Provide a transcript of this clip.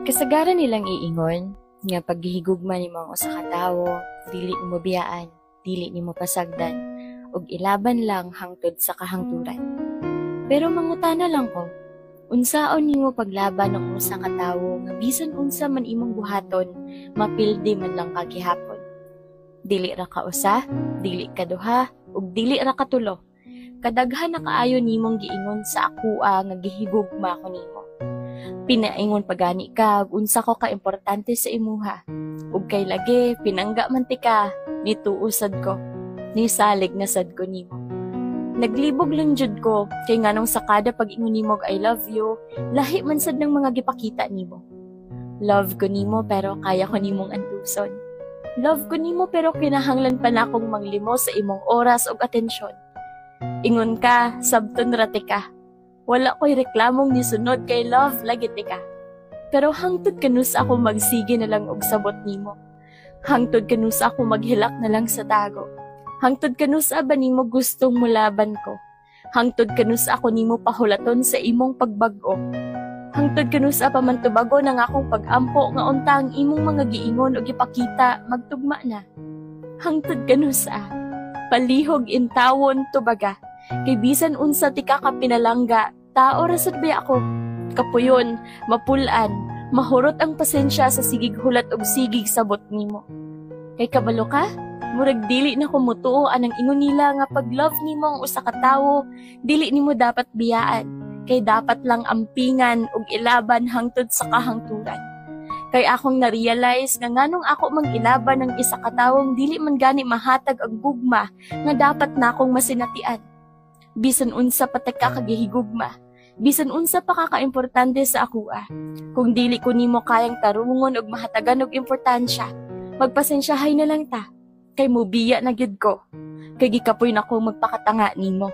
Kasagaran nilang iingon, nga paghihigugma ni mga usa ka tawo, dili nimo biyaan, dili nimo pasagdan, ug ilaban lang hangtod sa kahangturan. Pero mangutana lang ko, unsaon nimo paglaban ng usa ka tawo nga bisan unsa man imong buhaton, mapildi man lang kagihapon. Dili ra ka usa, dili ka duha, ug dili ra ka tulo. Kadaghan na kaayo nimong giingon sa akua nga gihigugma ko nimo. Pinaingon pagani ka, unsa ko ka importante sa imuha. Ug kay lagi, pinangga man ti ka, nituusad ko, nisalig na sad ko nimo. Naglibog lang jud ko, kay nganong sa kada pag-ingon nimo I love you, lahi man sad ng mga gipakita nimo. Love ko nimo pero kaya ko nimong antuson. Love ko nimo pero kinahanglan pa na akong manglimos sa imong oras ug atensyon. Ingon ka, sabton rati ka. Wala ko'y reklamong nisunod kay love lagi ka. Pero hangtod kanus ako magsige na lang og sabot nimo. Hangtod kanus ako maghilak na lang sa dago. Hangtod kanus ba nimo gustong mulaban ko. Hangtod kanus ako nimo pahulaton sa imong pagbag-o. Hangtod kanus pa man tubago ng akong pag-ampo nga unta ang imong mga giingon og ipakita magtugma na. Hangtod kanus palihog intawon tubaga. Kay bisan unsa ti ka pinalangga, tao rasad ba ako? Kapuyon, mapulan, mahurot ang pasensya sa sigig hulat og sigig sabot nimo. Kay kabalo ka, murag dili na kumutuo anang ingon nila nga pag love nimo ang usa ka tawo, dili nimo dapat biyaan, kay dapat lang ampingan ug ilaban hangtod sa kahangturan. Kay akong na-realize nga nganong ako mang ilaban ng isa ka tawong dili man gani mahatag ang gugma nga dapat na akong masinatian. Bisan unsa pa ka kagihigugma, bisan unsa pa kaka-importante sa akua. Kung dili ko nimo kayang tarungon og mahatagan og importansya, magpasensyahay na lang ta, kay mubiya na gyud ko, kay gikapoy nako magpakatanga nimo.